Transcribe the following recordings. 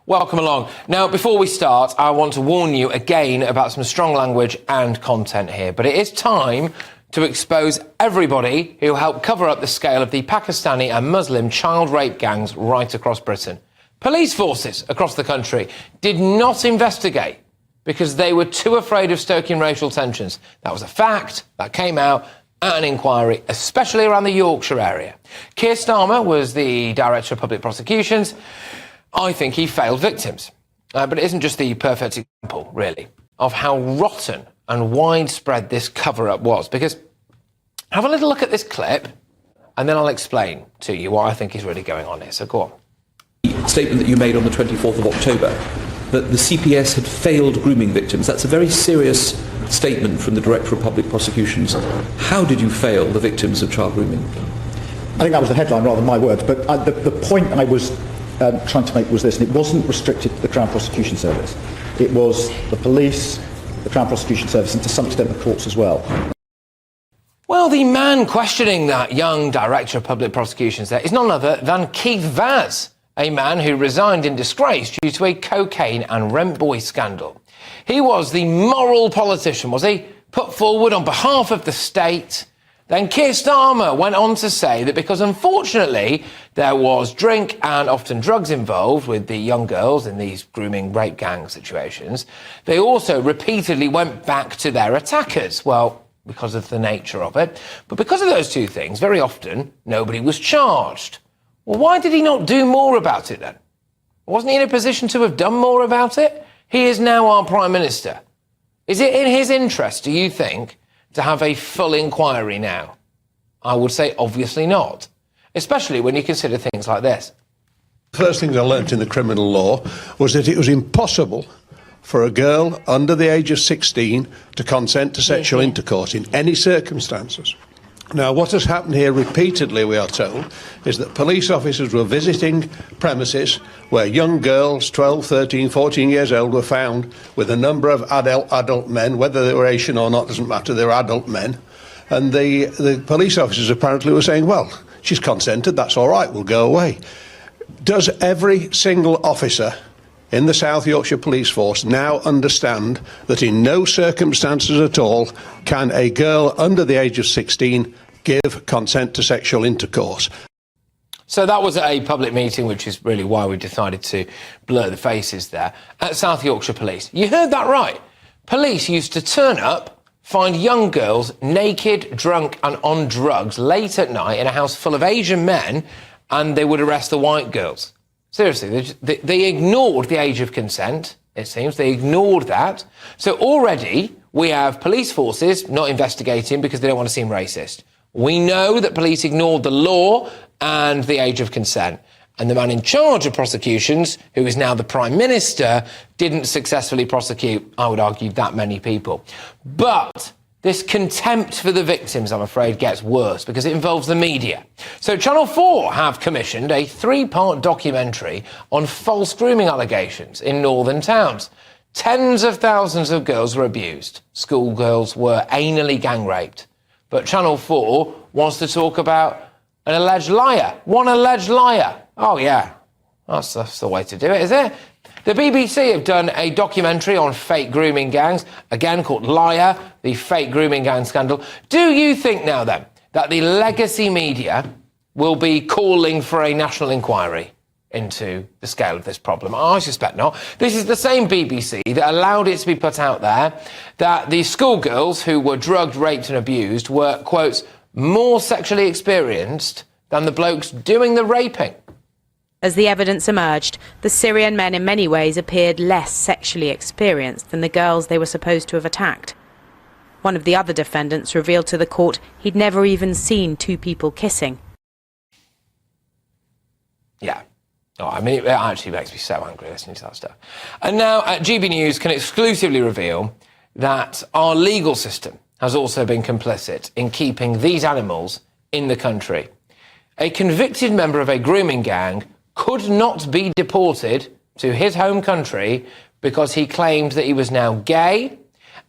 Welcome along. Now, before we start, I want to warn you again about some strong language and content here, but it is time to expose everybody who helped cover up the scale of the Pakistani and Muslim child rape gangs right across Britain. Police forces across the country did not investigate because they were too afraid of stoking racial tensions. That was a fact that came out at an inquiry, especially around the Yorkshire area. Keir Starmer was the Director of Public Prosecutions. I think he failed victims. But it isn't just the perfect example, really, of how rotten and widespread this cover-up was. Because have a little look at this clip, and then I'll explain to you what I think is really going on here. So go on. The statement that you made on the 24th of October, that the CPS had failed grooming victims, that's a very serious statement from the Director of Public Prosecutions. How did you fail the victims of child grooming? I think that was the headline rather than my words, but the point I was trying to make was this, and it wasn't restricted to the Crown Prosecution Service. It was the police, the Crown Prosecution Service, and to some extent the courts as well. Well, the man questioning that young Director of Public Prosecutions there is none other than Keith Vaz, a man who resigned in disgrace due to a cocaine and rent boy scandal. He was the moral politician, was he? Put forward on behalf of the state. Then Keir Starmer went on to say that because, unfortunately, there was drink and often drugs involved with the young girls in these grooming rape gang situations, they also repeatedly went back to their attackers. Well, because of the nature of it. But because of those two things, very often, nobody was charged. Well, why did he not do more about it then? Wasn't he in a position to have done more about it? He is now our Prime Minister. Is it in his interest, do you think, to have a full inquiry now? I would say obviously not, especially when you consider things like this. The first things I learnt in the criminal law was that it was impossible for a girl under the age of 16 to consent to sexual intercourse in any circumstances. Now, what has happened here repeatedly, we are told, is that police officers were visiting premises where young girls, 12, 13, 14 years old, were found with a number of adult men, whether they were Asian or not, doesn't matter, they're adult men. And the police officers apparently were saying, well, she's consented, that's all right, we'll go away. Does every single officer in the South Yorkshire Police Force now understand that in no circumstances at all can a girl under the age of 16 give consent to sexual intercourse? So that was a public meeting, which is really why we decided to blur the faces there, at South Yorkshire Police. You heard that right. Police used to turn up, find young girls naked, drunk and on drugs late at night in a house full of Asian men, and they would arrest the white girls. Seriously, they ignored the age of consent, it seems. They ignored that. So already we have police forces not investigating because they don't want to seem racist. We know that police ignored the law and the age of consent. And the man in charge of prosecutions, who is now the Prime Minister, didn't successfully prosecute, I would argue, that many people. But this contempt for the victims, I'm afraid, gets worse because it involves the media. So Channel 4 have commissioned a 3-part documentary on false grooming allegations in northern towns. Tens of thousands of girls were abused. Schoolgirls were anally gang raped. But Channel 4 wants to talk about an alleged liar. One alleged liar. Oh, yeah, that's the way to do it, is it? The BBC have done a documentary on fake grooming gangs, again called Liar, the fake grooming gang scandal. Do you think now, then, that the legacy media will be calling for a national inquiry into the scale of this problem? I suspect not. This is the same BBC that allowed it to be put out there that the schoolgirls who were drugged, raped and abused were, quote, more sexually experienced than the blokes doing the raping. As the evidence emerged, the Syrian men in many ways appeared less sexually experienced than the girls they were supposed to have attacked. One of the other defendants revealed to the court he'd never even seen two people kissing. Yeah. Oh, I mean, it actually makes me so angry listening to that stuff. And now GB News can exclusively reveal that our legal system has also been complicit in keeping these animals in the country. A convicted member of a grooming gang could not be deported to his home country because he claimed that he was now gay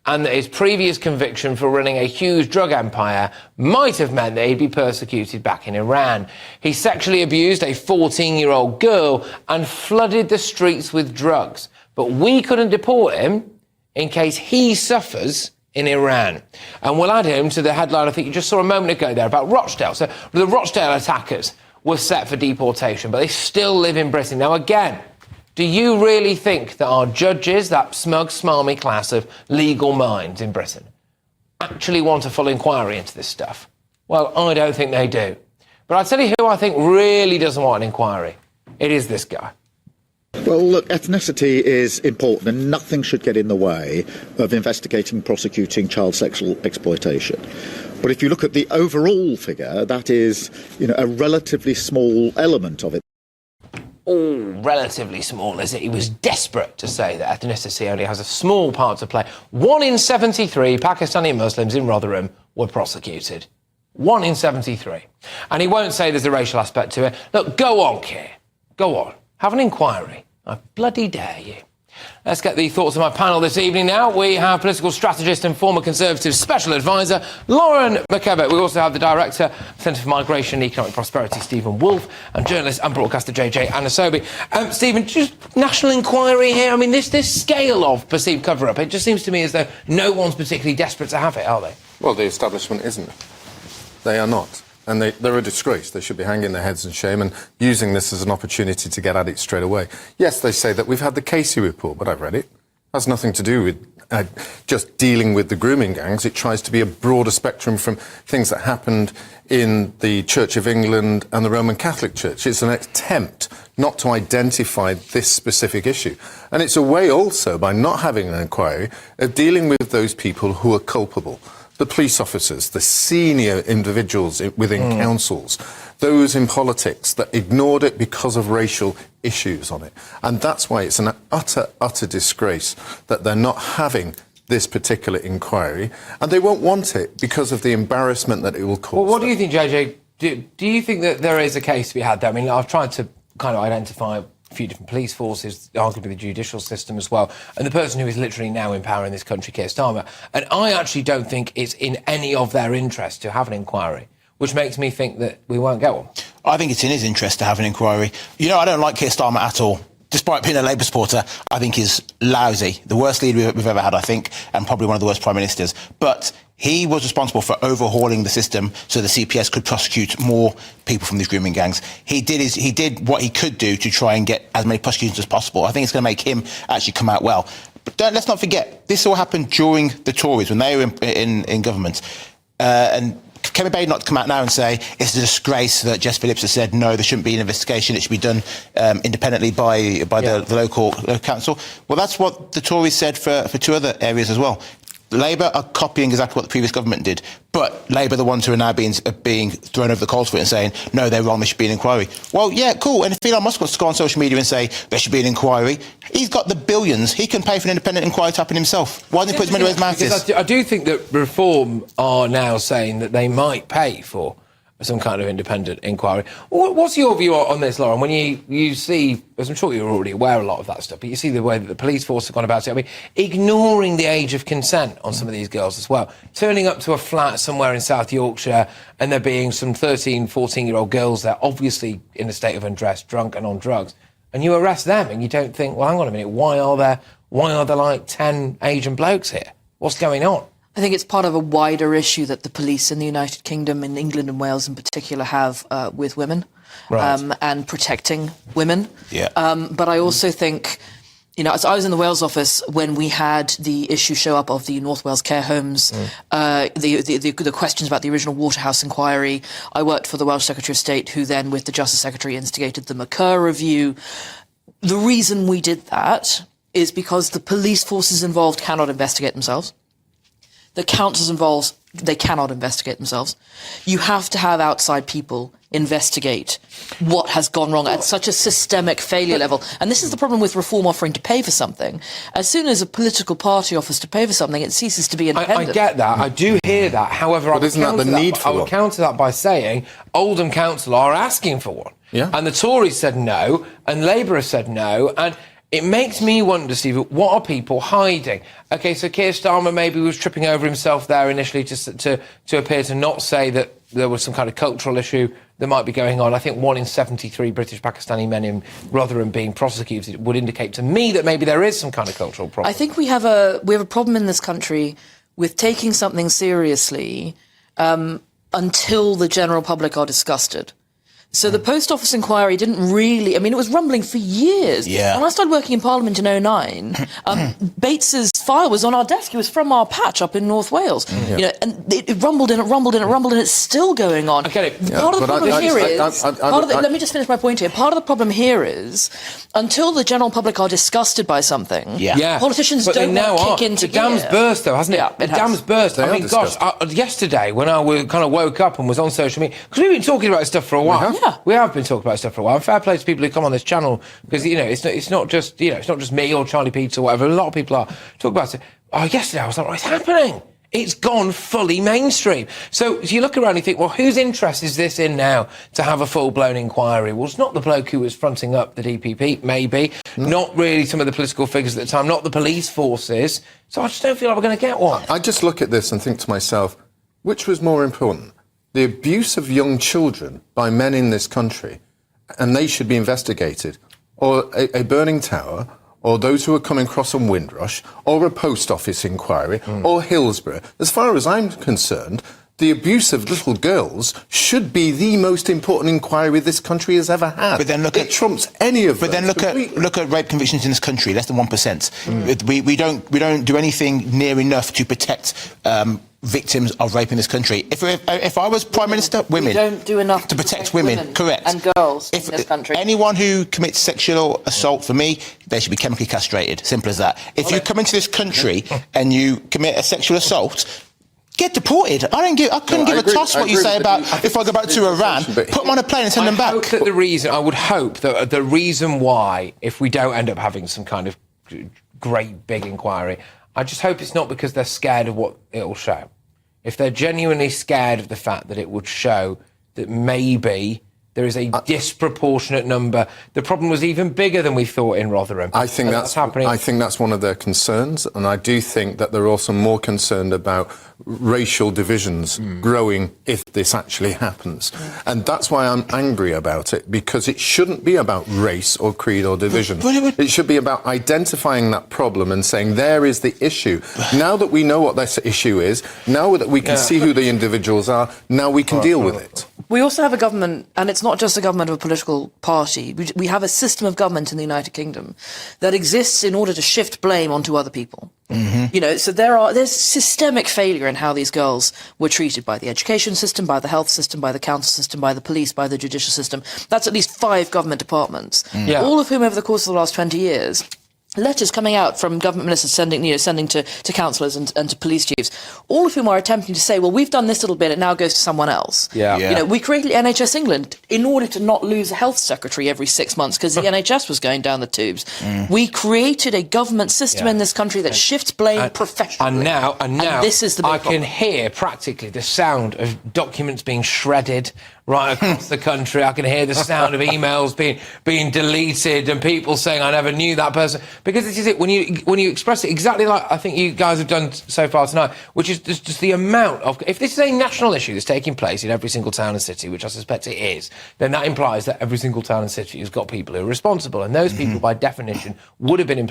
and that his previous conviction for running a huge drug empire might have meant that he'd be persecuted back in Iran. He sexually abused a 14-year-old girl and flooded the streets with drugs. But we couldn't deport him in case he suffers in Iran. And we'll add him to the headline I think you just saw a moment ago there about Rochdale. So the Rochdale attackers were set for deportation, but they still live in Britain. Now, again, do you really think that our judges, that smug, smarmy class of legal minds in Britain, actually want a full inquiry into this stuff? Well, I don't think they do. But I'll tell you who I think really doesn't want an inquiry. It is this guy. Well, look, ethnicity is important and nothing should get in the way of investigating and prosecuting child sexual exploitation. But if you look at the overall figure, that is, a relatively small element of it. Oh, relatively small, is it? He was desperate to say that ethnicity only has a small part to play. 1 in 73 Pakistani Muslims in Rotherham were prosecuted. 1 in 73. And he won't say there's a racial aspect to it. Look, go on, Keir. Go on. Have an inquiry. I bloody dare you. Let's get the thoughts of my panel this evening now. We have political strategist and former Conservative Special Advisor Lauren McKevitt. We also have the Director, Centre for Migration and Economic Prosperity, Stephen Wolfe, and journalist and broadcaster JJ Anasobi. Stephen, just national inquiry here. I mean, this scale of perceived cover-up, it just seems to me as though no one's particularly desperate to have it, are they? Well, the establishment isn't. They are not. And they're a disgrace. They should be hanging their heads in shame and using this as an opportunity to get at it straight away. Yes, they say that we've had the Casey report, but I've read it. It has nothing to do with just dealing with the grooming gangs. It tries to be a broader spectrum from things that happened in the Church of England and the Roman Catholic Church. It's an attempt not to identify this specific issue. And it's a way also, by not having an inquiry, of dealing with those people who are culpable. The police officers, the senior individuals within councils, those in politics that ignored it because of racial issues on it. And that's why it's an utter disgrace that they're not having this particular inquiry, and they won't want it because of the embarrassment that it will cause. Well, what do you think, JJ? Do you think that there is a case to be had there? I mean, I've tried to kind of identify a few different police forces, arguably the judicial system as well, and the person who is literally now in power in this country, Keir Starmer. And I actually don't think it's in any of their interest to have an inquiry, which makes me think that we won't get one. I think it's in his interest to have an inquiry. I don't like Keir Starmer at all. Despite being a Labour supporter, I think he's lousy. The worst leader we've ever had, I think, and probably one of the worst prime ministers. But he was responsible for overhauling the system so the CPS could prosecute more people from these grooming gangs. He did what he could do to try and get as many prosecutions as possible. I think it's going to make him actually come out well. But let's not forget, this all happened during the Tories, when they were in government. And Kevin Bain not to come out now and say it's a disgrace that Jess Phillips has said no, there shouldn't be an investigation, it should be done independently by the local council. Well, that's what the Tories said for 2 other areas as well. Labour are copying exactly what the previous government did, but Labour are the ones who are now being thrown over the coals for it and saying, no, they're wrong, there should be an inquiry. Well, yeah, cool, and if Elon Musk wants to go on social media and say there should be an inquiry, he's got the billions, he can pay for an independent inquiry to happen himself. Why doesn't he put his money where his mouth is? I do think that Reform are now saying that they might pay for some kind of independent inquiry. What's your view on this, Lauren? When you see, as I'm sure you're already aware of a lot of that stuff, but you see the way that the police force have gone about it. I mean, ignoring the age of consent on some of these girls as well. Turning up to a flat somewhere in South Yorkshire and there being some 13, 14-year-old girls there, obviously in a state of undress, drunk and on drugs, and you arrest them and you don't think, well, hang on a minute, why are there like 10 Asian blokes here? What's going on? I think it's part of a wider issue that the police in the United Kingdom, in England and Wales in particular, have with women, right, and protecting women. Yeah. But I also think, as I was in the Wales office when we had the issue show up of the North Wales care homes, the questions about the original Waterhouse inquiry. I worked for the Welsh Secretary of State, who then, with the Justice Secretary, instigated the McCurr review. The reason we did that is because the police forces involved cannot investigate themselves. The councils involved, they cannot investigate themselves. You have to have outside people investigate what has gone wrong at such a systemic failure level. And this is the problem with Reform offering to pay for something. As soon as a political party offers to pay for something, it ceases to be independent. I get that. I do hear that. However, I would counter that by saying Oldham Council are asking for one. Yeah. And the Tories said no, and Labour has said no, and it makes me wonder, Steve, what are people hiding? OK, so Keir Starmer maybe was tripping over himself there initially to appear to not say that there was some kind of cultural issue that might be going on. I think 1 in 73 British Pakistani men in Rotherham being prosecuted would indicate to me that maybe there is some kind of cultural problem. I think we have a problem in this country with taking something seriously until the general public are disgusted. So the Post Office inquiry didn't really... I mean, it was rumbling for years. Yeah. When I started working in Parliament in 2009, Bates's file was on our desk. It was from our patch up in North Wales. You know, and it rumbled and it rumbled and it rumbled, and it's still going on. I get it. Part of the problem here is... Let me just finish my point here. Part of the problem here is, until the general public are disgusted by something, politicians but don't now want to kick into The dam's burst, though, hasn't it? Yeah, the dam's burst. I mean, gosh, yesterday when I kind of woke up and was on social media, because we've been talking about stuff for a while. We have been talking about stuff for a while. And fair play to people who come on this channel, because, you know, it's not just, you know, it's not just me or Charlie Peets or whatever. A lot of people are talking about it. Oh, yesterday I was like, what's happening? It's gone fully mainstream. So you look around and you think, well, whose interest is this in now to have a full-blown inquiry? Well, it's not the bloke who was fronting up the DPP, maybe. Not really some of the political figures at the time, not the police forces. So I just don't feel like we're going to get one. I just look at this and think to myself, which was more important? The abuse of young children by men in this country, and they should be investigated, or a burning tower, or those who are coming across on Windrush, or a post office inquiry, or Hillsborough. As far as I'm concerned, the abuse of little girls should be the most important inquiry this country has ever had. But then it trumps any of them. But then look at rape convictions in this country, less than 1%. We don't do anything near enough to protect victims of rape in this country. If I was Prime Minister, women... We don't do enough to protect women, correct. And girls in this country. Anyone who commits sexual assault, for me, they should be chemically castrated. Simple as that. If you come into this country and you commit a sexual assault, get deported. I couldn't give a toss what you say about if I go back to Iran, put them on a plane and send them back. I would hope that the reason why, if we don't end up having some kind of great big inquiry, I just hope it's not because they're scared of what it'll show. If they're genuinely scared of the fact that it would show that maybe there is a disproportionate number. The problem was even bigger than we thought in Rotherham. I think that's happening. I think that's one of their concerns, and I do think that they're also more concerned about racial divisions growing if this actually happens. And that's why I'm angry about it, because it shouldn't be about race or creed or division. It should be about identifying that problem and saying there is the issue. Now that we know what this issue is, now that we can see who the individuals are, now we can deal with it. We also have a government, and it's not just a government of a political party. We have a system of government in the United Kingdom that exists in order to shift blame onto other people. You know, so there's systemic failure in how these girls were treated by the education system, by the health system, by the council system, by the police, by the judicial system. That's at least 5 government departments, all of whom over the course of the last 20 years, letters coming out from government ministers sending to councillors and to police chiefs, all of whom are attempting to say, well, we've done this little bit, it now goes to someone else. You know, we created NHS England in order to not lose a health secretary every 6 months because the NHS was going down the tubes. We created a government system in this country that shifts blame professionally. And now this is the big problem. Can hear practically the sound of documents being shredded right across the country. I can hear the sound of emails being deleted and people saying, I never knew that person. Because this is it, when you express it exactly like I think you guys have done so far tonight, which is just the amount of... If this is a national issue that's taking place in every single town and city, which I suspect it is, then that implies that every single town and city has got people who are responsible. And those people, by definition, would have been in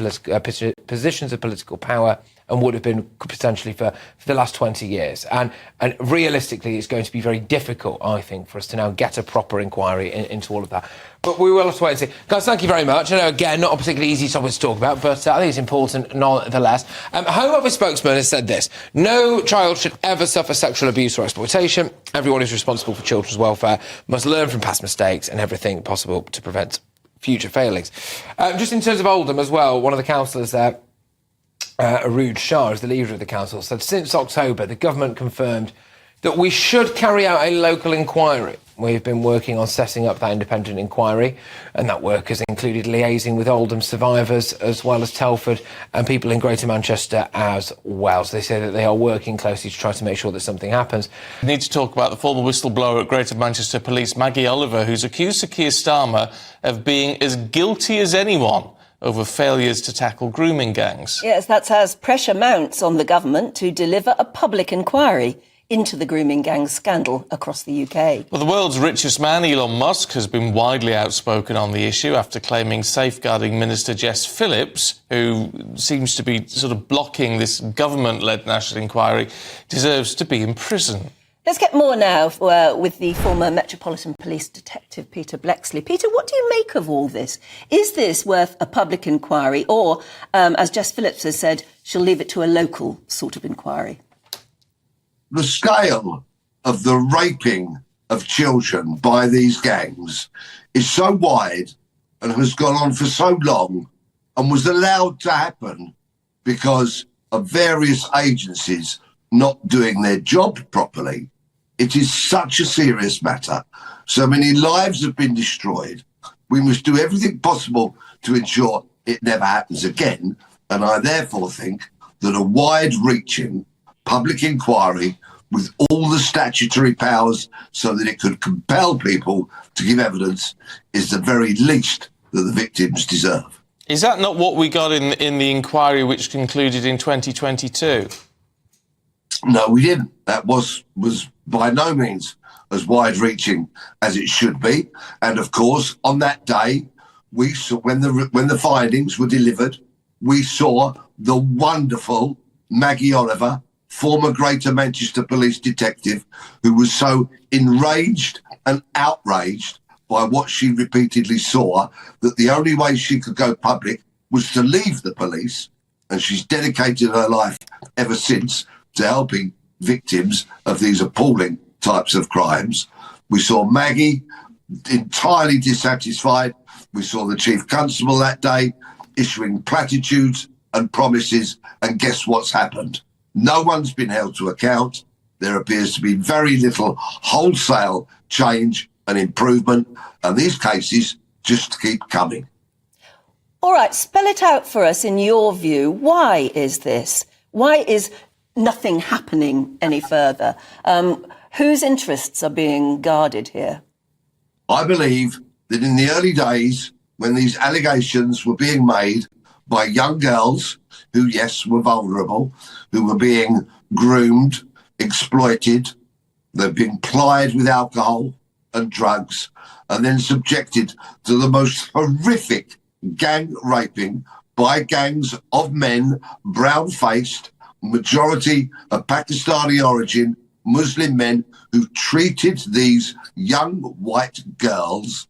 positions of political power and would have been potentially for the last 20 years. And realistically, it's going to be very difficult, I think, for us to now get a proper inquiry into all of that. But we will have to wait and see. Guys, thank you very much. I know, again, not a particularly easy topic to talk about, but I think it's important nonetheless. Home Office spokesman has said this: no child should ever suffer sexual abuse or exploitation. Everyone who's responsible for children's welfare must learn from past mistakes and everything possible to prevent future failings. Just in terms of Oldham as well, one of the councillors there, Arooj Shah, is the leader of the council, said since October the government confirmed that we should carry out a local inquiry. We've been working on setting up that independent inquiry, and that work has included liaising with Oldham survivors as well as Telford and people in Greater Manchester as well. So they say that they are working closely to try to make sure that something happens. We need to talk about the former whistleblower at Greater Manchester Police, Maggie Oliver, who's accused Sir Keir Starmer of being as guilty as anyone over failures to tackle grooming gangs. Yes, that's as pressure mounts on the government to deliver a public inquiry into the grooming gang scandal across the UK. Well, the world's richest man, Elon Musk, has been widely outspoken on the issue after claiming safeguarding Minister Jess Phillips, who seems to be sort of blocking this government-led national inquiry, deserves to be in prison. Let's get more now with the former Metropolitan Police Detective Peter Bleksley. Peter, what do you make of all this? Is this worth a public inquiry or, as Jess Phillips has said, she'll leave it to a local sort of inquiry? The scale of the raping of children by these gangs is so wide and has gone on for so long and was allowed to happen because of various agencies not doing their job properly. It is such a serious matter. So many lives have been destroyed. We must do everything possible to ensure it never happens again. And I therefore think that a wide-reaching public inquiry with all the statutory powers so that it could compel people to give evidence is the very least that the victims deserve. Is that not what we got in the inquiry which concluded in 2022? No, we didn't. That was by no means as wide-reaching as it should be. And of course, on that day, we saw when the findings were delivered, we saw the wonderful Maggie Oliver, former Greater Manchester Police detective, who was so enraged and outraged by what she repeatedly saw that the only way she could go public was to leave the police, and she's dedicated her life ever since to helping victims of these appalling types of crimes. We saw Maggie entirely dissatisfied. We saw the Chief Constable that day issuing platitudes and promises, and guess what's happened? No one's been held to account. There appears to be very little wholesale change and improvement, and these cases just keep coming. All right, spell it out for us in your view. Why is this? Why is nothing happening any further? Whose interests are being guarded here? I believe that in the early days, when these allegations were being made by young girls who, yes, were vulnerable, who were being groomed, exploited, they're being plied with alcohol and drugs, and then subjected to the most horrific gang raping by gangs of men, brown-faced, majority of Pakistani origin, Muslim men who treated these young white girls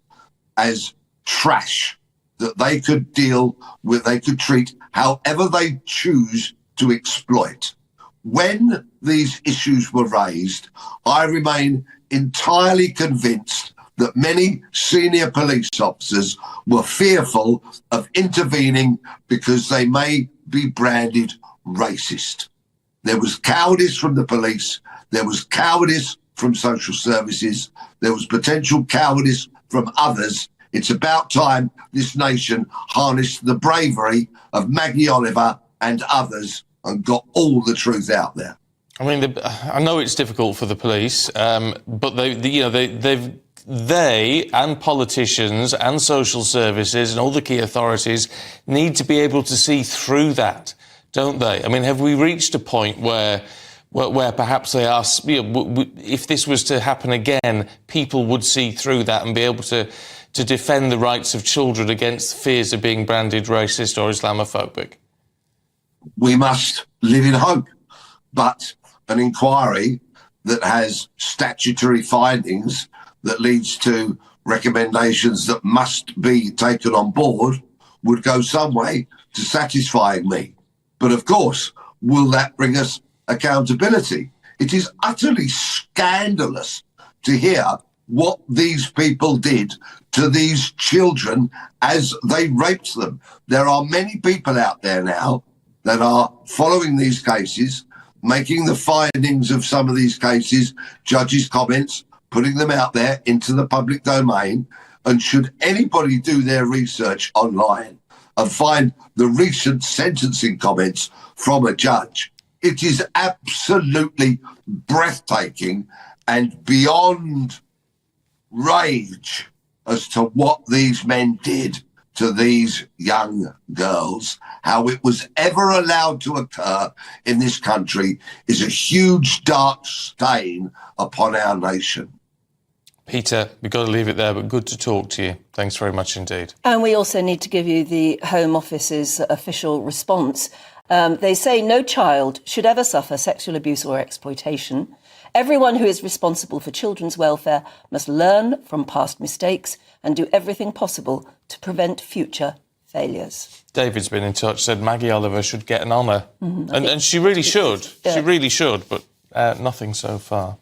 as trash that they could deal with, they could treat however they choose to exploit. When these issues were raised, I remain entirely convinced that many senior police officers were fearful of intervening because they may be branded racist. There was cowardice from the police, there was cowardice from social services, there was potential cowardice from others. It's about time this nation harnessed the bravery of Maggie Oliver and others and got all the truth out there. I mean, I know it's difficult for the police, but they and politicians and social services and all the key authorities need to be able to see through that, don't they? I mean, have we reached a point where perhaps they are, if this was to happen again, people would see through that and be able to defend the rights of children against fears of being branded racist or Islamophobic? We must live in hope, but an inquiry that has statutory findings that leads to recommendations that must be taken on board would go some way to satisfying me. But of course, will that bring us accountability? It is utterly scandalous to hear what these people did to these children as they raped them. There are many people out there now that are following these cases, making the findings of some of these cases, judges' comments, putting them out there into the public domain. And should anybody do their research online and find the recent sentencing comments from a judge, it is absolutely breathtaking and beyond rage as to what these men did to these young girls. How it was ever allowed to occur in this country is a huge dark stain upon our nation. Peter, we've got to leave it there, but good to talk to you. Thanks very much indeed. And we also need to give you the Home Office's official response. They say no child should ever suffer sexual abuse or exploitation. Everyone who is responsible for children's welfare must learn from past mistakes and do everything possible to prevent future failures. David's been in touch, said Maggie Oliver should get an honour. And she really should. Yeah. She really should, but nothing so far.